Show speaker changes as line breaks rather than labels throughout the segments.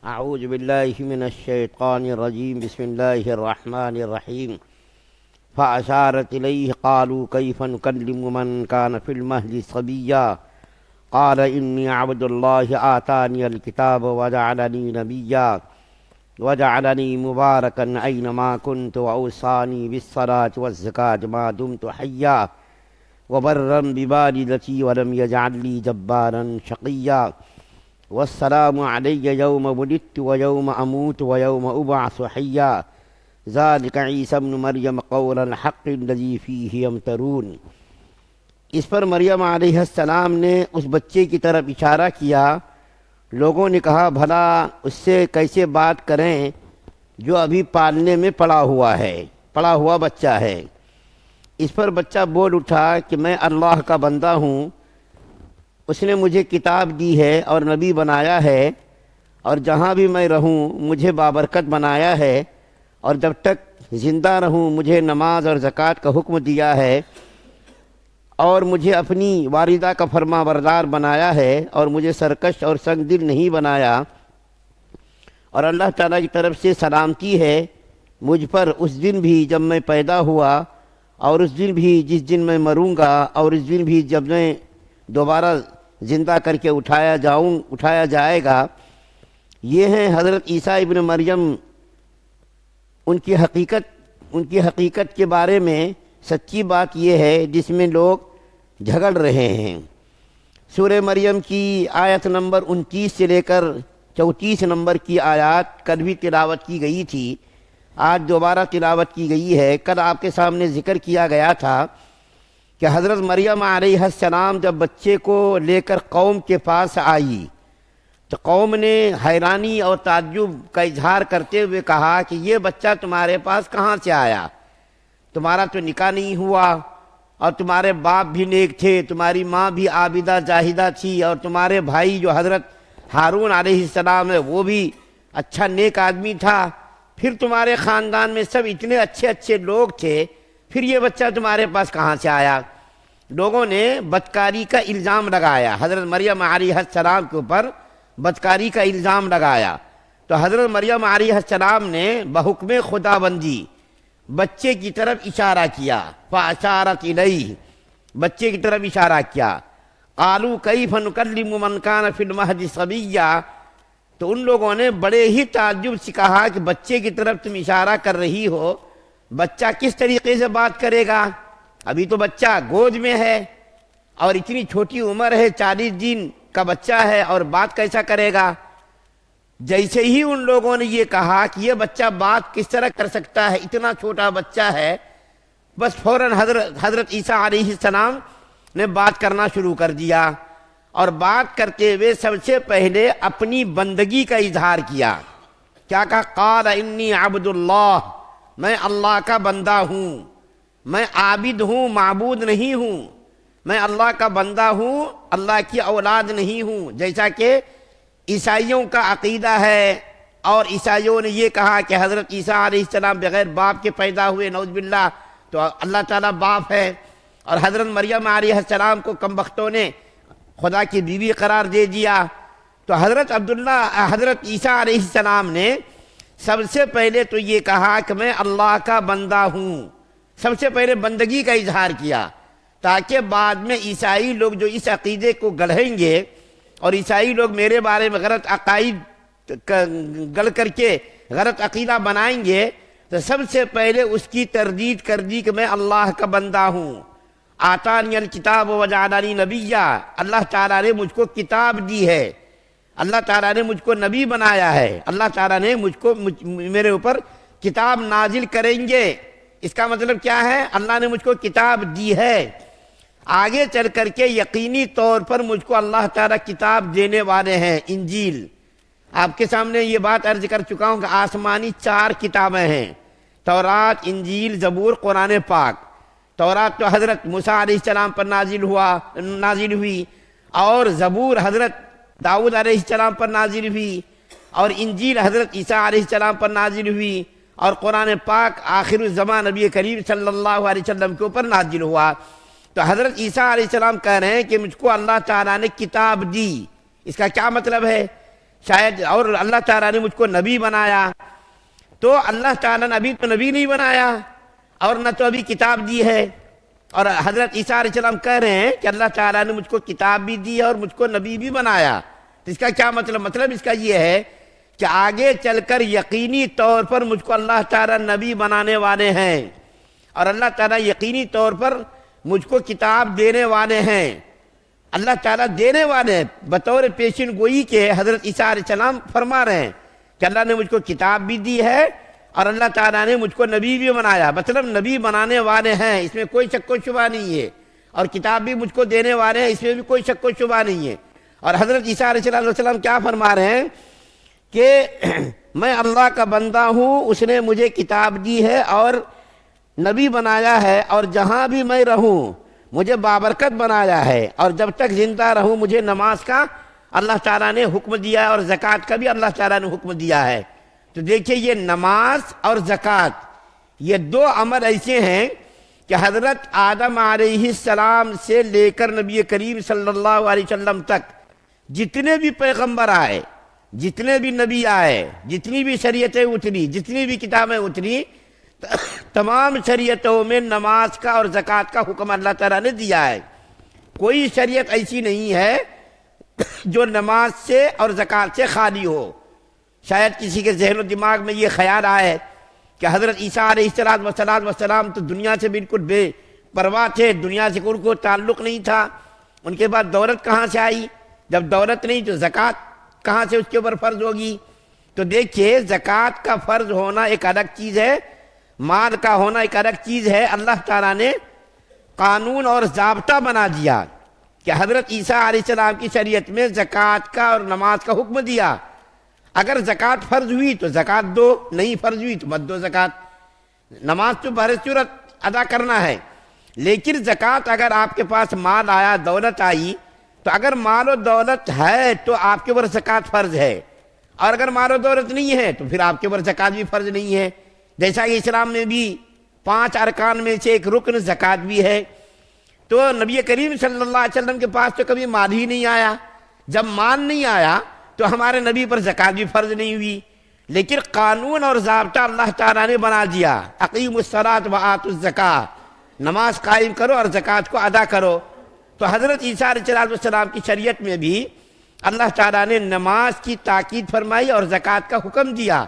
أعوذ بالله من الشيطان الرجيم بسم الله الرحمن الرحيم فأشارت إليه قالوا كيف نكلم من كان في المهد صبيا قال إني عبد الله آتاني الكتاب وجعلني نبيا وجعلني مباركا أينما كنت وأوصاني بالصلاة والزكاة ما دمت حيا وبرا بوالدتي ولم يجعلني جبارا شقيا والسلام علي يوم ولدت ويوم أموت ويوم أبعث حيا ذلك عیسی ابن مریم قول الحق الذی فیہ یمترون۔ اس پر مریم علیہ السلام نے اس بچے کی طرف اشارہ کیا۔ لوگوں نے کہا بھلا اس سے کیسے بات کریں جو ابھی پالنے میں پڑا ہوا بچہ ہے۔ اس پر بچہ بول اٹھا کہ میں اللہ کا بندہ ہوں، اس نے مجھے کتاب دی ہے اور نبی بنایا ہے، اور جہاں بھی میں رہوں مجھے بابرکت بنایا ہے، اور جب تک زندہ رہوں مجھے نماز اور زکوٰۃ کا حکم دیا ہے، اور مجھے اپنی والدہ کا فرما بردار بنایا ہے، اور مجھے سرکش اور سنگ دل نہیں بنایا، اور اللہ تعالیٰ کی طرف سے سلامتی ہے مجھ پر اس دن بھی جب میں پیدا ہوا، اور اس دن بھی جس دن میں مروں گا، اور اس دن بھی جب میں دوبارہ زندہ کر کے اٹھایا جائے گا۔ یہ ہیں حضرت عیسیٰ ابن مریم۔ ان کی حقیقت کے بارے میں سچی بات یہ ہے جس میں لوگ جھگڑ رہے ہیں۔ سورہ مریم کی آیت نمبر 29 سے لے کر 34 نمبر کی آیات کل بھی تلاوت کی گئی تھی، آج دوبارہ تلاوت کی گئی ہے۔ کل آپ کے سامنے ذکر کیا گیا تھا کہ حضرت مریم علیہ السلام جب بچے کو لے کر قوم کے پاس آئی تو قوم نے حیرانی اور تعجب کا اظہار کرتے ہوئے کہا کہ یہ بچہ تمہارے پاس کہاں سے آیا؟ تمہارا تو نکاح نہیں ہوا، اور تمہارے باپ بھی نیک تھے، تمہاری ماں بھی عابدہ زاہدہ تھی، اور تمہارے بھائی جو حضرت ہارون علیہ السلام ہے وہ بھی اچھا نیک آدمی تھا، پھر تمہارے خاندان میں سب اتنے اچھے اچھے لوگ تھے، پھر یہ بچہ تمہارے پاس کہاں سے آیا؟ لوگوں نے بدکاری کا الزام لگایا، حضرت مریم علیہ السلام کے اوپر بدکاری کا الزام لگایا۔ تو حضرت مریم علیہ السلام نے بحکم خدا بندی بچے کی طرف اشارہ کیا، فاشارت الیہ، بچے کی طرف اشارہ کیا۔ قالوا کیف نکلم من کان فی المہد صبیا، تو ان لوگوں نے بڑے ہی تعجب سے کہا کہ بچے کی طرف تم اشارہ کر رہی ہو، بچہ کس طریقے سے بات کرے گا؟ ابھی تو بچہ گود میں ہے، اور اتنی چھوٹی عمر ہے، 40 دن کا بچہ ہے، اور بات کیسا کرے گا؟ جیسے ہی ان لوگوں نے یہ کہا کہ یہ بچہ بات کس طرح کر سکتا ہے، اتنا چھوٹا بچہ ہے، بس فوراً حضرت عیسیٰ علیہ السلام نے بات کرنا شروع کر دیا، اور بات کرتے ہوئے سب سے پہلے اپنی بندگی کا اظہار کیا۔ کیا کہا؟ قال انی عبد اللہ، میں اللہ کا بندہ ہوں، میں عابد ہوں، معبود نہیں ہوں، میں اللہ کا بندہ ہوں، اللہ کی اولاد نہیں ہوں، جیسا کہ عیسائیوں کا عقیدہ ہے۔ اور عیسائیوں نے یہ کہا کہ حضرت عیسیٰ علیہ السلام بغیر باپ کے پیدا ہوئے، نعوذ باللہ، تو اللہ تعالیٰ باپ ہے۔ اور حضرت مریم علیہ السلام کو کم بختوں نے خدا کی بیوی قرار دے دیا۔ تو حضرت عیسیٰ علیہ السلام نے سب سے پہلے تو یہ کہا کہ میں اللہ کا بندہ ہوں، سب سے پہلے بندگی کا اظہار کیا، تاکہ بعد میں عیسائی لوگ جو اس عقیدے کو گڑھیں گے، اور عیسائی لوگ میرے بارے میں غلط عقائد گڑھ کر کے غلط عقیدہ بنائیں گے، تو سب سے پہلے اس کی تردید کر دی کہ میں اللہ کا بندہ ہوں۔ آتانی الکتاب وجعلنی نبیا، اللہ تعالیٰ نے مجھ کو کتاب دی ہے، اللہ تعالیٰ نے مجھ کو نبی بنایا ہے، اللہ تعالیٰ نے میرے اوپر کتاب نازل کریں گے۔ اس کا مطلب کیا ہے؟ اللہ نے مجھ کو کتاب دی ہے، آگے چل کر کے یقینی طور پر مجھ کو اللہ تعالیٰ کتاب دینے والے ہیں، انجیل۔ آپ کے سامنے یہ بات عرض کر چکا ہوں کہ آسمانی 4 کتابیں ہیں، تورات، انجیل، زبور، قرآن پاک۔ تورات تو حضرت موسیٰ علیہ السلام پر نازل ہوئی، اور زبور حضرت داؤد علیہ السلام پر نازل ہوئی، اور انجیل حضرت عیسیٰ علیہ السلام پر نازل ہوئی، اور قرآن پاک آخر الزمان نبی کریم صلی اللہ علیہ وسلم کے اوپر نازل ہوا۔ تو حضرت عیسیٰ علیہ السلام کہہ رہے ہیں کہ مجھ کو اللہ تعالیٰ نے کتاب دی۔ اس کا کیا مطلب ہے؟ شاید اور اللہ تعالیٰ نے مجھ کو نبی بنایا، تو اللہ تعالیٰ نے ابھی تو نبی نہیں بنایا اور نہ تو ابھی کتاب دی ہے، اور حضرت عیسیٰ علیہ السلام کہہ رہے ہیں کہ اللہ تعالیٰ نے مجھ کو کتاب بھی دی ہے اور مجھ کو نبی بھی بنایا۔ تو اس کا کیا مطلب؟ مطلب اس کا یہ ہے کہ آگے چل کر یقینی طور پر مجھ کو اللہ تعالیٰ نبی بنانے والے ہیں، اور اللہ تعالیٰ یقینی طور پر مجھ کو کتاب دینے والے ہیں۔ اللہ تعالیٰ دینے والے ہیں، بطور پیشن گوئی کے حضرت عیسیٰ علیہ السلام فرما رہے ہیں کہ اللہ نے مجھ کو کتاب بھی دی ہے اور اللہ تعالیٰ نے مجھ کو نبی بھی بنایا، مطلب نبی بنانے والے ہیں، اس میں کوئی شک و شبہ نہیں ہے، اور کتاب بھی مجھ کو دینے والے ہیں، اس میں بھی کوئی شک و شبہ نہیں ہے۔ اور حضرت عیسیٰ علیہ السلام کیا فرما رہے ہیں کہ میں اللہ کا بندہ ہوں، اس نے مجھے کتاب دی ہے اور نبی بنایا ہے، اور جہاں بھی میں رہوں مجھے بابرکت بنایا ہے، اور جب تک زندہ رہوں مجھے نماز کا اللہ تعالیٰ نے حکم دیا ہے اور زکوٰۃ کا بھی اللہ تعالیٰ نے حکم دیا ہے۔ تو دیکھیے یہ نماز اور زکوٰۃ یہ دو امر ایسے ہیں کہ حضرت آدم علیہ السلام سے لے کر نبی کریم صلی اللہ علیہ وسلم تک جتنے بھی پیغمبر آئے، جتنے بھی نبی آئے، جتنی بھی شریعتیں اتری، جتنی بھی کتابیں اتری، تمام شریعتوں میں نماز کا اور زکوٰۃ کا حکم اللہ تعالیٰ نے دیا ہے۔ کوئی شریعت ایسی نہیں ہے جو نماز سے اور زکوٰۃ سے خالی ہو۔ شاید کسی کے ذہن و دماغ میں یہ خیال آئے کہ حضرت عیسیٰ علیہ السلام تو دنیا سے بالکل بے پرواہ تھے، دنیا سے ان کو تعلق نہیں تھا، ان کے بعد دولت کہاں سے آئی؟ جب دولت نہیں تو زکوٰۃ کہاں سے اس کے اوپر فرض ہوگی؟ تو دیکھیے زکوٰۃ کا فرض ہونا ایک الگ چیز ہے، مال کا ہونا ایک الگ چیز ہے۔ اللہ تعالیٰ نے قانون اور ضابطہ بنا دیا کہ حضرت عیسیٰ علیہ السلام کی شریعت میں زکوٰۃ کا اور نماز کا حکم دیا۔ اگر زکوٰۃ فرض ہوئی تو زکوٰۃ دو، نہیں فرض ہوئی تو مت دو زکوٰۃ۔ نماز تو بہر صورت ادا کرنا ہے، لیکن زکوٰۃ اگر آپ کے پاس مال آیا، دولت آئی، تو اگر مال و دولت ہے تو آپ کے اوپر زکوٰۃ فرض ہے، اور اگر مال و دولت نہیں ہے تو پھر آپ کے اوپر زکوٰۃ بھی فرض نہیں ہے۔ جیسا کہ اسلام میں بھی 5 ارکان میں سے ایک رکن زکوٰۃ بھی ہے۔ تو نبی کریم صلی اللہ علیہ وسلم کے پاس تو کبھی مال ہی نہیں آیا، جب مال نہیں آیا تو ہمارے نبی پر زکوٰۃ بھی فرض نہیں ہوئی، لیکن قانون اور ضابطہ اللہ تعالیٰ نے بنا دیا، اقیموا الصلاۃ وآتوا الزکاۃ، نماز قائم کرو اور زکوٰۃ کو ادا کرو۔ تو حضرت عیسیٰ علیہ السلام کی شریعت میں بھی اللہ تعالیٰ نے نماز کی تاکید فرمائی اور زکوٰۃ کا حکم دیا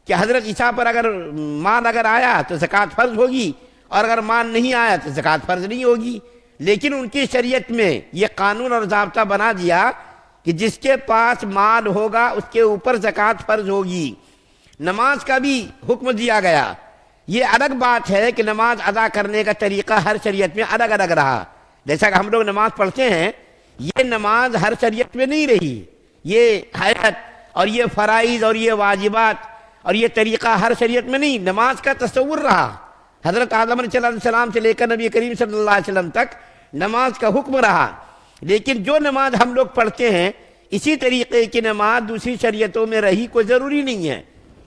کہ حضرت عیسیٰ پر اگر مال اگر آیا تو زکوٰۃ فرض ہوگی، اور اگر مال نہیں آیا تو زکوٰۃ فرض نہیں ہوگی۔ لیکن ان کی شریعت میں یہ قانون اور ضابطہ بنا دیا کہ جس کے پاس مال ہوگا اس کے اوپر زکوٰۃ فرض ہوگی۔ نماز کا بھی حکم دیا گیا۔ یہ الگ بات ہے کہ نماز ادا کرنے کا طریقہ ہر شریعت میں الگ الگ رہا۔ جیسا کہ ہم لوگ نماز پڑھتے ہیں، یہ نماز ہر شریعت میں نہیں رہی، یہ حیات اور یہ فرائض اور یہ واجبات اور یہ طریقہ ہر شریعت میں نہیں، نماز کا تصور رہا۔ حضرت آدم علیہ السلام سے لے کر نبی کریم صلی اللہ علیہ وسلم تک نماز کا حکم رہا۔ لیکن جو نماز ہم لوگ پڑھتے ہیں اسی طریقے کی نماز دوسری شریعتوں میں رہی کوئی ضروری نہیں ہے۔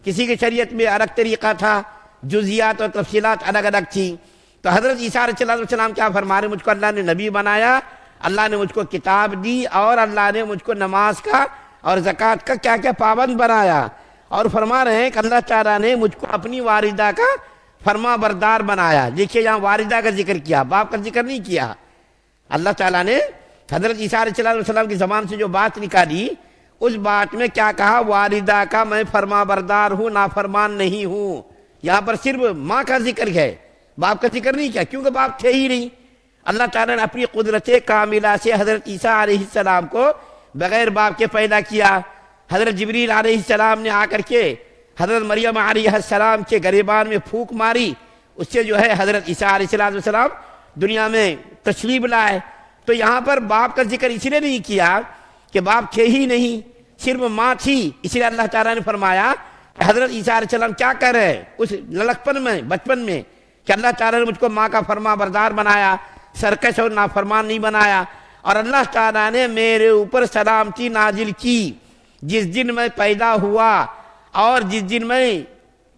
کسی کی شریعت میں الگ طریقہ تھا، جزیات اور تفصیلات الگ الگ تھیں۔ تو حضرت عیسیٰ علیہ السلام کیا فرما رہے ہیں؟ مجھ کو اللہ نے نبی بنایا، اللہ نے مجھ کو کتاب دی، اور اللہ نے مجھ کو نماز کا اور زکوٰۃ کا کیا کیا پابند بنایا، اور فرما رہے ہیں کہ اللہ تعالیٰ نے مجھ کو اپنی والدہ کا فرما بردار بنایا۔ دیکھیے یہاں والدہ کا ذکر کیا، باپ کا ذکر نہیں کیا۔ اللہ تعالیٰ نے حضرت عیسیٰ علیہ السلام کی زبان سے جو بات نکالی، اس بات میں کیا کہا؟ والدہ کا میں فرما بردار ہوں، نافرمان نہیں ہوں۔ یہاں پر صرف ماں کا ذکر ہے، باپ کا ذکر نہیں کیا، کیونکہ باپ تھے ہی نہیں۔ اللہ تعالیٰ نے اپنی قدرت کاملہ سے حضرت عیسیٰ علیہ السلام کو بغیر باپ کے پیدا کیا۔ حضرت جبریل علیہ السلام نے آ کر کے حضرت مریم علیہ السلام کے گریبان میں پھونک ماری، اس سے جو ہے حضرت عیسیٰ علیہ السلام دنیا میں تشریف لائے۔ تو یہاں پر باپ کا ذکر اس لیے نہیں کیا کہ باپ تھے ہی نہیں، صرف ماں تھی، اس لیے اللہ تعالیٰ نے فرمایا کہ حضرت عیسیٰ علیہ السلام کیا کر رہے اس لڑکپن میں، بچپن میں، کہ اللہ تعالیٰ نے مجھ کو ماں کا فرما بردار بنایا، سرکش اور نافرمان نہیں بنایا، اور اللہ تعالیٰ نے میرے اوپر سلامتی نازل کی جس دن میں پیدا ہوا اور جس دن میں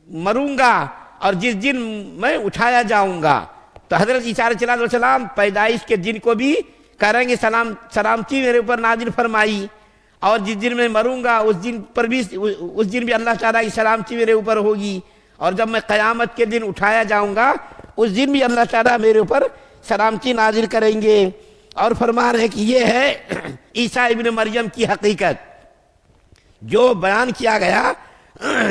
مروں گا اور جس دن میں اٹھایا جاؤں گا۔ تو حضرت عیسیٰ علیہ السلام پیدائش کے دن کو بھی کہیں گے سلامتی میرے اوپر نازل فرمائی، اور جس دن میں مروں گا اس دن بھی اللہ تعالیٰ کی سلامتی میرے اوپر ہوگی، اور جب میں قیامت کے دن اٹھایا جاؤں گا اس دن بھی اللہ تعالیٰ میرے اوپر سلامتی نازل کریں گے۔ اور فرما رہے ہیں کہ یہ ہے عیسیٰ ابن مریم کی حقیقت، جو بیان کیا گیا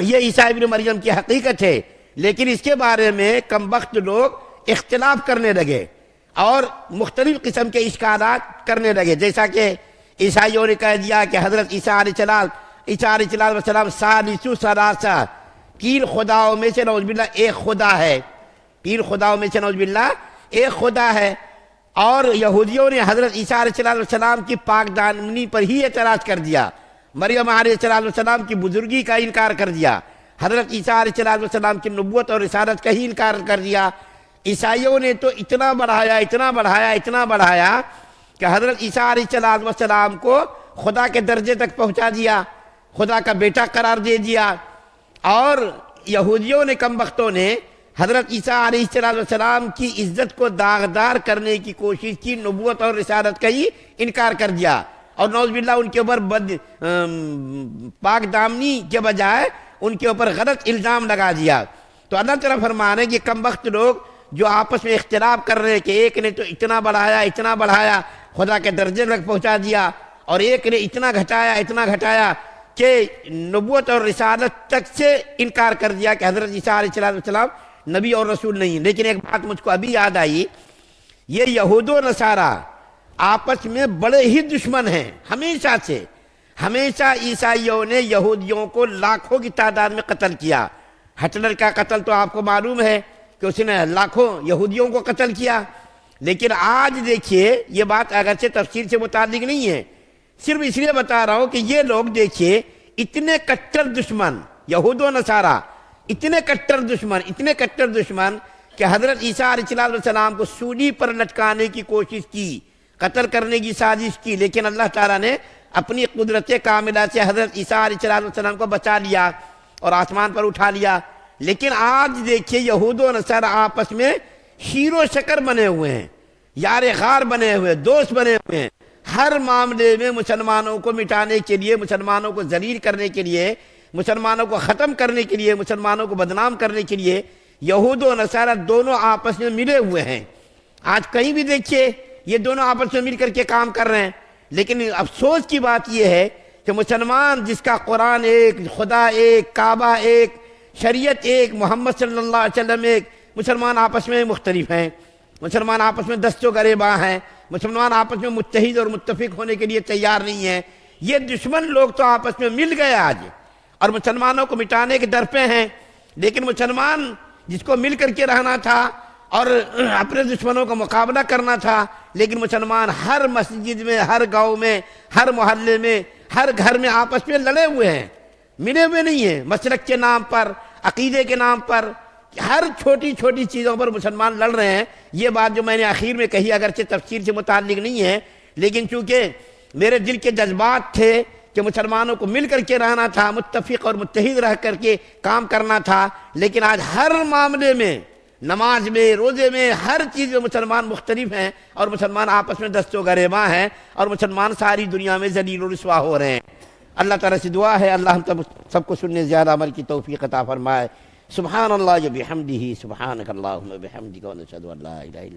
یہ عیسیٰ ابن مریم کی حقیقت ہے، لیکن اس کے بارے میں کم بخت لوگ اختلاف کرنے لگے اور مختلف قسم کے اشکالات کرنے لگے، جیسا کہ عیسائیوں نے کہہ دیا کہ حضرت عیسیٰ علیہ السلام ثالث ثلاثہ، تین خداؤں میں سے نعوذ باللہ ایک خدا ہے، تین خداؤں میں سے نعوذ باللہ ایک خدا ہے۔ اور یہودیوں نے حضرت عیسیٰ علیہ السلام کی پاک دامنی پر ہی اعتراض کر دیا، مریم علیہ السلام کی بزرگی کا انکار کر دیا، حضرت عیسیٰ علیہ السلام کی نبوت اور رسالت کا ہی انکار کر دیا۔ عیسائیوں نے تو اتنا بڑھایا کہ حضرت عیسیٰ علیہ السلام کو خدا کے درجے تک پہنچا دیا، خدا کا بیٹا قرار دے دیا۔ اور یہودیوں نے کم بختوں نے حضرت عیسیٰ علیہ السلام کی عزت کو داغدار کرنے کی کوشش کی، نبوت اور رسالت کا ہی انکار کر دیا، اور نعوذ باللہ ان کے اوپر پاک دامنی کے بجائے ان کے اوپر غلط الزام لگا دیا۔ تو اللہ تعالیٰ فرما رہے ہیں کہ کم بخت لوگ جو آپس میں اختلاف کر رہے ہیں کہ ایک نے تو اتنا بڑھایا خدا کے درجے تک پہنچا دیا، اور ایک نے اتنا گھٹایا کہ نبوت اور رسالت تک سے انکار کر دیا کہ حضرت عیسیٰ علیہ السلام نبی اور رسول نہیں۔ لیکن ایک بات مجھ کو ابھی یاد آئی، یہ یہود و نصارہ آپس میں بڑے ہی دشمن ہیں ہمیشہ سے۔ ہمیشہ عیسائیوں نے یہودیوں کو لاکھوں کی تعداد میں قتل کیا۔ ہٹلر کا قتل تو آپ کو معلوم ہے کہ اس نے لاکھوں یہودیوں کو قتل کیا۔ لیکن آج دیکھیے، یہ بات اگرچہ تفسیر سے متعلق نہیں ہے، صرف اس لیے بتا رہا ہوں کہ یہ لوگ دیکھیے اتنے کٹر دشمن، یہود و نصارہ اتنے کٹر دشمن کہ حضرت عیسیٰ علیہ السلام کو سولی پر لٹکانے کی کوشش کی، قتل کرنے کی سازش کی، لیکن اللہ تعالیٰ نے اپنی قدرت کاملہ سے حضرت عیسیٰ علیہ السلام کو بچا لیا اور آسمان پر اٹھا لیا۔ لیکن آج دیکھیے یہود و نصارہ آپس میں شیر و شکر بنے ہوئے ہیں، یار غار بنے ہوئے، دوست بنے ہوئے ہیں۔ ہر معاملے میں مسلمانوں کو مٹانے کے لیے، مسلمانوں کو ذلیل کرنے کے لیے، مسلمانوں کو ختم کرنے کے لیے، مسلمانوں کو بدنام کرنے کے لیے یہود و نصارہ دونوں آپس میں ملے ہوئے ہیں۔ آج کہیں بھی دیکھیے یہ دونوں آپس میں مل کر کے کام کر رہے ہیں۔ لیکن افسوس کی بات یہ ہے کہ مسلمان جس کا قرآن ایک، خدا ایک، کعبہ ایک، شریعت ایک، محمد صلی اللہ علیہ وسلم ایک، مسلمان آپس میں مختلف ہیں، مسلمان آپس میں دست و گریباں ہیں، مسلمان آپس میں متحد اور متفق ہونے کے لیے تیار نہیں ہیں۔ یہ دشمن لوگ تو آپس میں مل گئے آج اور مسلمانوں کو مٹانے کے در پہ ہیں۔ لیکن مسلمان جس کو مل کر کے رہنا تھا اور اپنے دشمنوں کا مقابلہ کرنا تھا، لیکن مسلمان ہر مسجد میں، ہر گاؤں میں، ہر محلے میں، ہر گھر میں آپس میں لڑے ہوئے ہیں، ملے ہوئے نہیں ہیں۔ مسلک کے نام پر، عقیدے کے نام پر، ہر چھوٹی چھوٹی چیزوں پر مسلمان لڑ رہے ہیں۔ یہ بات جو میں نے آخر میں کہی اگرچہ تفسیر سے متعلق نہیں ہے، لیکن چونکہ میرے دل کے جذبات تھے کہ مسلمانوں کو مل کر کے رہنا تھا، متفق اور متحد رہ کر کے کام کرنا تھا، لیکن آج ہر معاملے میں، نماز میں، روزے میں، ہر چیز میں مسلمان مختلف ہیں اور مسلمان آپس میں دست و گریباں ہیں اور مسلمان ساری دنیا میں ذلیل و رسوا ہو رہے ہیں۔ اللہ تعالیٰ سے دعا ہے اللہ ہم سب کو سننے زیادہ عمل کی توفیق عطا فرمائے۔ سبحان اللہ و بحمدہ، سبحانک اللہم و بحمدک، ونشہد ان لا الہ الا